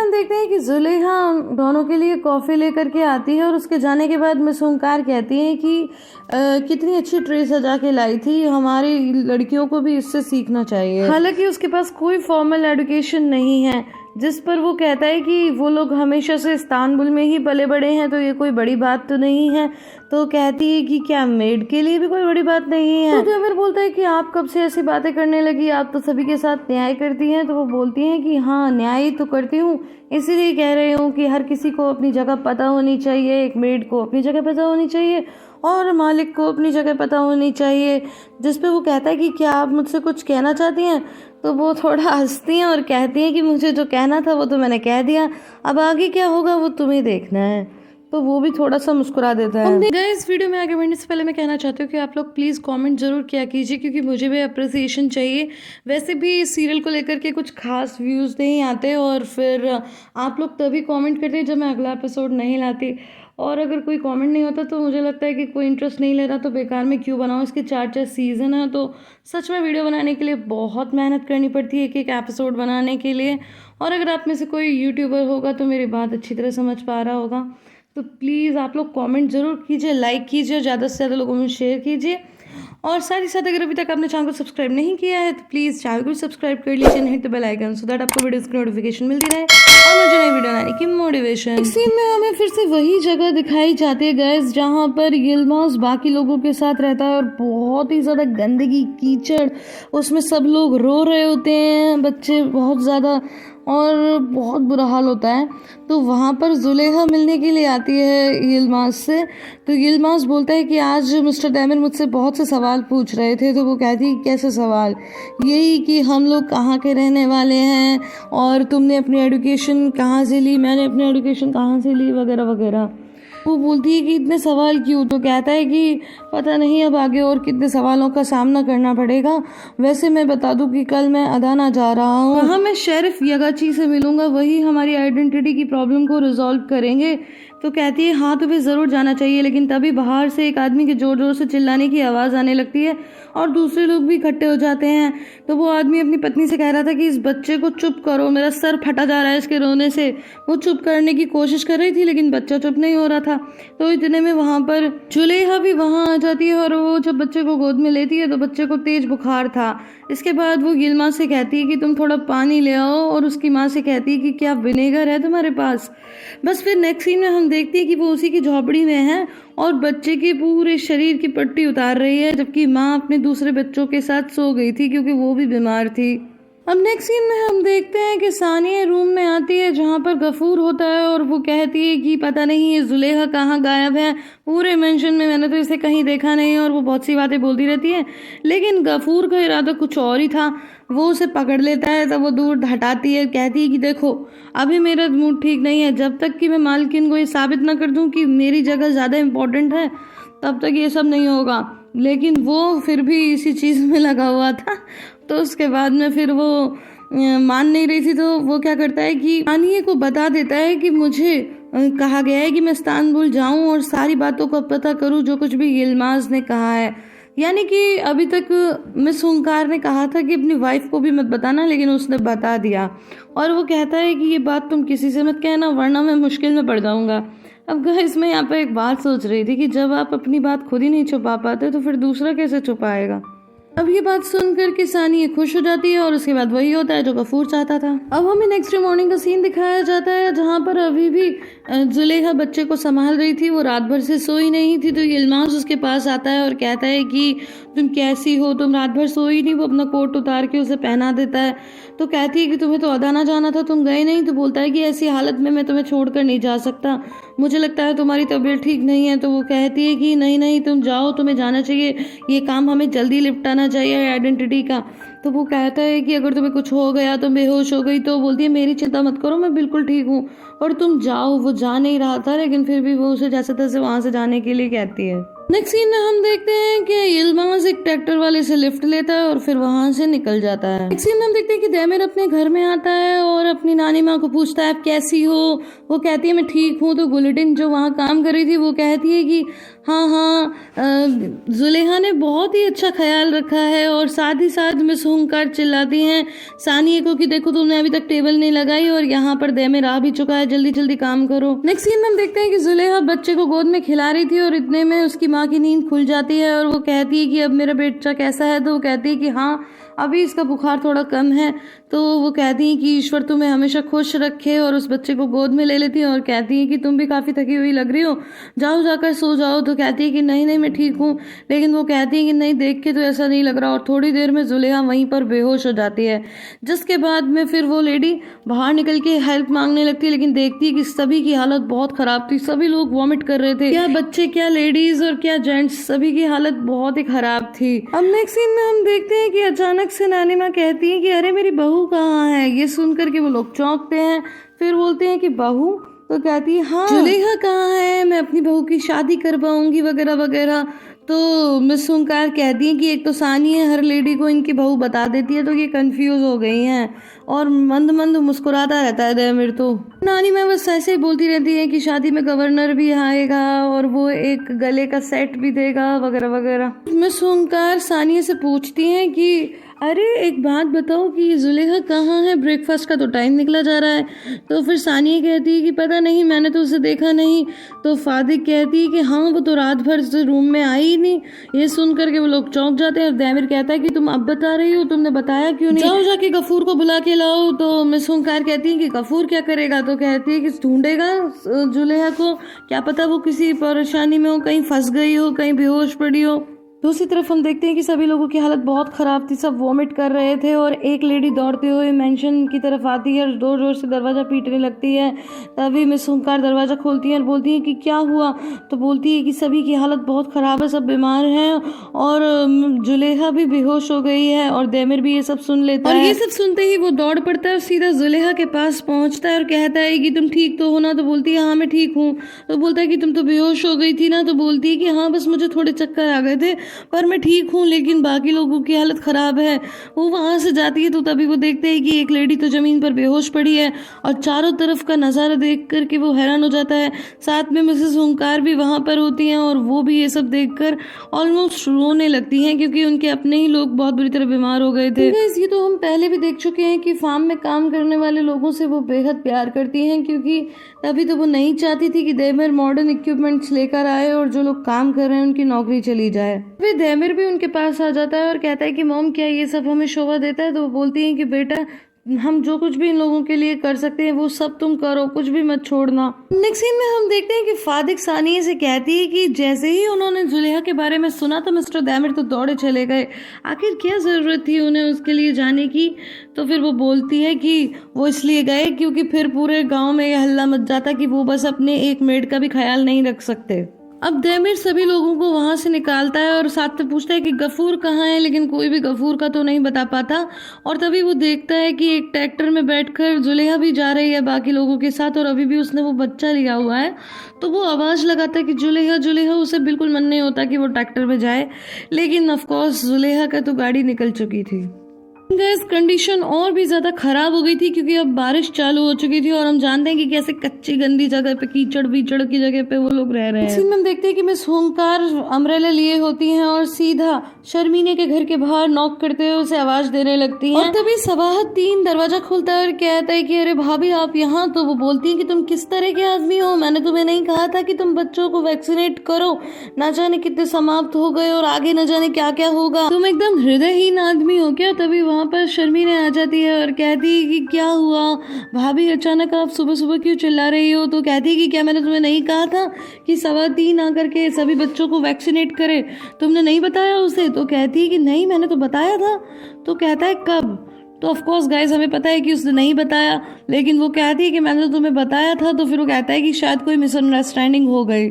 हम देखते हैं कि जुलेहा दोनों के लिए कॉफ़ी लेकर के आती है और उसके जाने के बाद मिस ओंकार कहती हैं कि कितनी अच्छी ट्रे सजा के लाई थी, हमारी लड़कियों को भी इससे सीखना चाहिए। हालांकि उसके पास कोई फॉर्मल एजुकेशन नहीं है, जिस पर वो कहता है कि वो लोग हमेशा से इस्तांबुल में ही पले बड़े हैं, तो ये कोई बड़ी बात तो नहीं है। तो कहती है कि क्या मेड के लिए भी कोई बड़ी बात नहीं है। तो तमिर बोलता है कि आप कब से ऐसी बातें करने लगी, आप तो सभी के साथ न्याय करती हैं। तो वो बोलती हैं कि हाँ, न्याय तो करती हूँ, इसीलिए कह रही हूँ कि हर किसी को अपनी जगह पता होनी चाहिए। एक मेड को अपनी जगह पता होनी चाहिए और मालिक को अपनी जगह पता होनी चाहिए। जिस पे वो कहता है कि क्या आप मुझसे कुछ कहना चाहती हैं। तो वो थोड़ा हंसती हैं और कहती हैं कि मुझे जो कहना था वो तो मैंने कह दिया, अब आगे क्या होगा वो तुम्हें देखना है। तो वो भी थोड़ा सा मुस्कुरा देता है। गाइस, वीडियो में आगे बढ़ने से पहले मैं कहना चाहती हूँ कि आप लोग प्लीज़ कमेंट ज़रूर किया कीजिए, क्योंकि मुझे भी अप्रिसिएशन चाहिए। वैसे भी इस सीरियल को लेकर के कुछ खास व्यूज़ नहीं आते और फिर आप लोग तभी कमेंट करते हैं जब मैं अगला एपिसोड नहीं लाती। और अगर कोई कमेंट नहीं होता तो मुझे लगता है कि कोई इंटरेस्ट नहीं ले रहा, तो बेकार में क्यों बनाऊँ। इसके 4 सीज़न है, तो सच में वीडियो बनाने के लिए बहुत मेहनत करनी पड़ती है, एक एक एपिसोड बनाने के लिए। और अगर आप में से कोई यूट्यूबर होगा तो मेरी बात अच्छी तरह समझ पा रहा होगा, तो प्लीज़ आप लोग कमेंट ज़रूर कीजिए, लाइक कीजिए और ज़्यादा से ज़्यादा लोगों में शेयर कीजिए। और साथ ही साथ अगर अभी तक आपने चैनल को सब्सक्राइब नहीं किया है तो प्लीज़ चैनल को सब्सक्राइब कर लीजिए, hit the bell icon, so that आपको वीडियोस की नोटिफिकेशन मिलती रहे और मुझे नई वीडियो बनाने की मोटिवेशन। इस सीन में हमें फिर से वही जगह दिखाई जाती है गाइस, जहाँ पर यिल्माज़ बाकी लोगों के साथ रहता है और बहुत ही ज़्यादा गंदगी, कीचड़, उसमें सब लोग रो रहे होते हैं, बच्चे बहुत ज़्यादा, और बहुत बुरा हाल होता है। तो वहाँ पर जुलेहा मिलने के लिए आती है यिल्माज़ से। तो यिल्माज़ बोलता है कि आज मिस्टर दैमिर मुझसे बहुत से सवाल पूछ रहे थे। तो वो कहती है कैसे सवाल, यही कि हम लोग कहाँ के रहने वाले हैं और तुमने अपनी एजुकेशन कहाँ से ली, मैंने अपनी एजुकेशन कहाँ से ली, वगैरह वगैरह। वो बोलती है कि इतने सवाल क्यों। तो कहता है कि पता नहीं अब आगे और कितने सवालों का सामना करना पड़ेगा। वैसे मैं बता दूं कि कल मैं अदाना जा रहा हूँ, वहाँ मैं शेरिफ यगाची से मिलूंगा, वही हमारी आइडेंटिटी की प्रॉब्लम को रिजॉल्व करेंगे। तो कहती है हाँ तुम्हें ज़रूर जाना चाहिए, लेकिन तभी बाहर से एक आदमी के ज़ोर ज़ोर से चिल्लाने की आवाज़ आने लगती है और दूसरे लोग भी इकट्ठे हो जाते हैं। तो वो आदमी अपनी पत्नी से कह रहा था कि इस बच्चे को चुप करो, मेरा सर फटा जा रहा है इसके रोने से। वो चुप करने की कोशिश कर रही थी लेकिन बच्चा चुप नहीं हो रहा था। तो इतने में वहाँ पर जुलेहा भी वहाँ आ जाती है और वो जब बच्चे को गोद में लेती है तो बच्चे को तेज बुखार था। इसके बाद वो यिल्माज़ से कहती है कि तुम थोड़ा पानी ले आओ और उसकी माँ से कहती है कि क्या विनेगर है तुम्हारे पास। बस फिर नेक्स्ट सीन में हम देखते हैं कि वो उसी की झोपड़ी में है और बच्चे के पूरे शरीर की पट्टी उतार रही है, जबकि माँ अपने दूसरे बच्चों के साथ सो गई थी क्योंकि वो भी बीमार थी। अब नेक्स्ट सीन में हम देखते हैं कि सानिया रूम में आती है जहाँ पर गफूर होता है और वो कहती है कि पता नहीं ये जुलेहा कहाँ गायब है, पूरे मेंशन में मैंने तो इसे कहीं देखा नहीं। और वो बहुत सी बातें बोलती रहती है, लेकिन गफूर का इरादा कुछ और ही था। वो उसे पकड़ लेता है, तब वो दूर हटाती है, कहती है कि देखो अभी मेरा मूड ठीक नहीं है, जब तक कि मैं मालकिन को ये साबित ना कर दूं कि मेरी जगह ज़्यादा इम्पोर्टेंट है तब तक ये सब नहीं होगा। लेकिन वो फिर भी इसी चीज़ में लगा हुआ था। तो उसके बाद में फिर वो मान नहीं रही थी, तो वो क्या करता है कि सानिया को बता देता है कि मुझे कहा गया है कि मैं इस्तांबुल जाऊं और सारी बातों को पता करूं जो कुछ भी यिल्माज़ ने कहा है। यानी कि अभी तक मिस ओंकार ने कहा था कि अपनी वाइफ को भी मत बताना, लेकिन उसने बता दिया। और वो कहता है कि ये बात तुम किसी से मत कहना वरना मैं मुश्किल में पड़ जाऊंगा। अब गाइस, मैं यहाँ पर एक बात सोच रही थी कि जब आप अपनी बात खुद ही नहीं छुपा पाते तो फिर दूसरा कैसे छुपाएगा। अब ये बात सुनकर के सानिया खुश हो जाती है और उसके बाद वही होता है जो गफूर चाहता था। अब हमें नेक्स्ट डे मॉर्निंग का सीन दिखाया जाता है जहाँ पर अभी भी जुलेहा बच्चे को संभाल रही थी, वो रात भर से सोई नहीं थी। तो यिल्माज़ उसके पास आता है और कहता है कि तुम कैसी हो, तुम रात भर सोई नहीं। वो अपना कोट उतार के उसे पहना देता है। तो कहती है कि तुम्हें तो अदाना जाना था, तुम गए नहीं। तो बोलता है कि ऐसी हालत में मैं तुम्हें छोड़कर नहीं जा सकता, मुझे लगता है तुम्हारी तबीयत ठीक नहीं है। तो वो कहती है कि नहीं नहीं तुम जाओ, तुम्हें जाना चाहिए, ये काम हमें जल्दी निपटाना चाहिए आइडेंटिटी का। तो वो कहता है कि अगर तुम्हें कुछ हो गया, तुम बेहोश हो गई, तो बोलती है मेरी चिंता मत करो, मैं बिल्कुल ठीक हूँ और तुम जाओ। वो जा नहीं रहा था लेकिन फिर भी वो उसे जैसे तैसे वहाँ से जाने के लिए कहती है। नेक्स्ट सीन में हम देखते हैं कि यिल्माज़ एक ट्रैक्टर वाले से लिफ्ट लेता है और फिर वहां से निकल जाता है। नेक्स्ट सीन में हम देखते हैं कि दैमिर अपने घर में आता है और अपनी नानी माँ को पूछता है आप कैसी हो। वो कहती है मैं ठीक हूँ। तो गुलिडिन जो वहाँ काम कर रही थी वो कहती है कि हाँ जुलेहा ने बहुत ही अच्छा ख्याल रखा है और साथ ही साथ मिस हुंकार चिल्लाती हैं सानिया को कि देखो तुमने अभी तक टेबल नहीं लगाई और यहाँ पर देमिर आ भी चुका है, जल्दी जल्दी काम करो। नेक्स्ट सीन में हम देखते हैं कि जुलेहा बच्चे को गोद में खिला रही थी और इतने में उसकी माँ की नींद खुल जाती है और वो कहती है कि अब मेरा बच्चा कैसा है, तो वो कहती है कि हाँ अभी इसका बुखार थोड़ा कम है। तो वो कहती हैं कि ईश्वर तुम्हें हमेशा खुश रखे, और उस बच्चे को गोद में ले लेती हैं और कहती हैं कि तुम भी काफ़ी थकी हुई लग रही हो, जाओ जाकर सो जाओ। तो कहती है कि नहीं नहीं मैं ठीक हूँ, लेकिन वो कहती है कि नहीं देख के तो ऐसा नहीं लग रहा, और थोड़ी देर में जुलेहा वहीं पर बेहोश हो जाती है। जिसके बाद में फिर वो लेडी बाहर निकल के हेल्प मांगने लगती है, लेकिन देखती है कि सभी की हालत बहुत ख़राब थी, सभी लोग वॉमिट कर रहे थे, क्या बच्चे क्या लेडीज़ और क्या जेंट्स, सभी की हालत बहुत ही ख़राब थी। अब नेक्स्ट सीन में हम देखते हैं कि अचानक से नानिमा कहती है कि अरे मेरी बहू कहाँ है। ये सुनकर के वो लोग चौंकते हैं, फिर बोलते हैं कि बहू, तो कहती है हाँ जुलेहा कहाँ है, मैं अपनी बहू की शादी करवाऊंगी वगैरह वगैरह। तो मिस हुंकार कहती है कि एक तो सानिया हर लेडी को इनकी बहू बता देती है, तो ये कंफ्यूज हो गई हैं और मंद मंद मुस्कुराता रहता है देमिर। तो नानी मैं बस ऐसे ही बोलती रहती है कि शादी में गवर्नर भी आएगा और वो एक गले का सेट भी देगा वगैरह वगैरह। मिस हुंकार सानिया से पूछती हैं कि अरे एक बात बताओ कि जुलेहा कहाँ है, ब्रेकफास्ट का तो टाइम निकला जा रहा है। तो फिर सानिया कहती है कि पता नहीं, मैंने तो उसे देखा नहीं। तो फादिक कहती है कि हाँ वो तो रात भर से रूम में आई ही नहीं। ये सुन करके वो लोग चौंक जाते हैं और देमिर कहता है कि तुम अब बता रही हो, तुमने बताया क्यों नहीं, जाओ जाके गफूर को बुला के लाओ। तो मिस हुंकार कहती है कि गफूर क्या करेगा, तो कहती है कि ढूंढेगा जुलेहा को, क्या पता वो किसी परेशानी में हो, कहीं फंस गई हो, कहीं बेहोश पड़ी हो। दूसरी तरफ हम देखते हैं कि सभी लोगों की हालत बहुत ख़राब थी, सब वॉमिट कर रहे थे और एक लेडी दौड़ते हुए मेंशन की तरफ आती है और जोर जोर से दरवाज़ा पीटने लगती है। तभी मिस हुंकार दरवाज़ा खोलती है और बोलती है कि क्या हुआ। तो बोलती है कि सभी की हालत बहुत ख़राब है, सब बीमार हैं और जुलेहा भी बेहोश हो गई है। और देमिर भी ये सब सुन लेता है और ये सब सुनते ही वो दौड़ पड़ता है और सीधा जुलेहा के पास पहुँचता है और कहता है कि तुम ठीक तो हो ना। तो बोलती है हाँ मैं ठीक हूँ। तो बोलता है कि तुम तो बेहोश हो गई थी ना। तो बोलती है कि हाँ बस मुझे थोड़े चक्कर आ गए थे, पर मैं ठीक हूँ, लेकिन बाकी लोगों की हालत ख़राब है। वो वहाँ से जाती है तो तभी वो देखते हैं कि एक लेडी तो ज़मीन पर बेहोश पड़ी है और चारों तरफ का नज़ारा देख कर के वो हैरान हो जाता है। साथ में मिसेस हुंकार भी वहाँ पर होती हैं और वो भी ये सब देखकर ऑलमोस्ट रोने लगती हैं, क्योंकि उनके अपने ही लोग बहुत बुरी तरह बीमार हो गए थे। ये तो हम पहले भी देख चुके हैं कि फार्म में काम करने वाले लोगों से वो बेहद प्यार करती हैं, क्योंकि तभी तो वो नहीं चाहती थी कि देमिर मॉडर्न इक्विपमेंट्स लेकर आए और जो लोग काम कर रहे हैं उनकी नौकरी चली जाए। फिर देमिर भी उनके पास आ जाता है और कहता है कि मॉम क्या ये सब हमें शोभा देता है। तो वो बोलती हैं कि बेटा हम जो कुछ भी इन लोगों के लिए कर सकते हैं वो सब तुम करो, कुछ भी मत छोड़ना। नेक्स्ट सीन में हम देखते हैं कि फादिक सानिया से कहती है कि जैसे ही उन्होंने जुलेहा के बारे में सुना तो मिस्टर देमिर तो दौड़े चले गए, आखिर क्या ज़रूरत थी उन्हें उसके लिए जाने की। तो फिर वो बोलती है कि वो इसलिए गए क्योंकि फिर पूरे गाँव में ये हल्ला मच जाता कि वो बस अपने एक मेड का भी ख्याल नहीं रख सकते। अब देमिर सभी लोगों को वहाँ से निकालता है और साथ में पूछता है कि गफूर कहाँ है, लेकिन कोई भी गफूर का तो नहीं बता पाता। और तभी वो देखता है कि एक ट्रैक्टर में बैठकर जुलेहा भी जा रही है बाकी लोगों के साथ, और अभी भी उसने वो बच्चा लिया हुआ है। तो वो आवाज़ लगाता है कि जुलेहा जुलेहा। उसे बिल्कुल मन नहीं होता कि वो ट्रैक्टर में जाए, लेकिन ऑफकोर्स जुलेहा का तो गाड़ी निकल चुकी थी। गैस कंडीशन और भी ज़्यादा ख़राब हो गई थी क्योंकि अब बारिश चालू हो चुकी थी और हम जानते हैं कि कैसे कच्ची गंदी जगह पे, कीचड़ वीचड़ की जगह पे वो लोग रह रहे हैं। इसी में हम देखते हैं कि मिस हुंकार अम्ब्रेला लिए होती हैं और सीधा शर्मीने के घर के बाहर नॉक करते हुए उसे आवाज़ देने लगती हैं। और तभी सवाहत 3 दरवाज़ा खोलता है और कहता है कि अरे भाभी आप यहाँ। तो वो बोलती है कि तुम किस तरह के आदमी हो, मैंने तुम्हें नहीं कहा था कि तुम बच्चों को वैक्सीनेट करो, ना जाने कितने समाप्त हो गए और आगे न जाने क्या क्या होगा, तुम एकदम हृदयहीन आदमी हो क्या। तभी वहाँ पर शर्मीने आ जाती है और कहती है कि क्या हुआ भाभी, अचानक आप सुबह सुबह क्यों चिल्ला रही हो। तो कहती है कि क्या मैंने तुम्हें नहीं कहा था कि 3:15 आकर के सभी बच्चों को वैक्सीनेट करे, तुमने नहीं बताया उसे। तो कहती है कि नहीं मैंने तो बताया था। तो कहता है कब। तो ऑफकोर्स गाइस हमें पता है कि उसने नहीं बताया, लेकिन वो कहती है कि मैंने तो तुम्हें बताया था। तो फिर वो कहता है कि शायद कोई मिसअंडरस्टैंडिंग हो गई।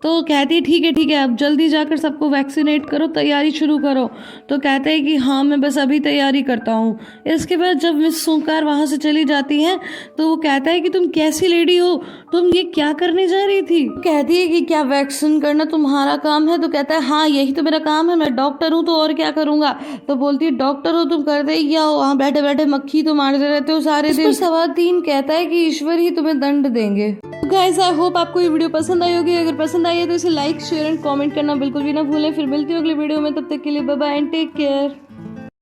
तो कहती है ठीक है अब जल्दी जाकर सबको वैक्सीनेट करो, तैयारी शुरू करो। तो कहते हैं कि हाँ मैं बस अभी तैयारी करता हूँ। इसके बाद जब मिस हुंकार वहाँ से चली जाती हैं तो वो कहता है कि तुम कैसी लेडी हो, तुम ये क्या करने जा रही थी। कहती है कि क्या वैक्सीन करना तुम्हारा काम है। तो कहता है हाँ यही तो मेरा काम है, मैं डॉक्टर हूँ तो और क्या करूँगा। तो बोलती है डॉक्टर हो तुम, करते ही क्या हो, वहाँ बैठे बैठे मक्खी तो मारते रहते हो सारे दिन। 3 कहता है कि ईश्वर ही तुम्हें दंड देंगे। गाइस आई होप आपको ये वीडियो पसंद आई होगी। अगर पसंद आई है तो इसे लाइक शेयर एंड कमेंट करना बिल्कुल भी ना भूलें। फिर मिलती हूँ अगले वीडियो में, तब तक के लिए bye bye and take care.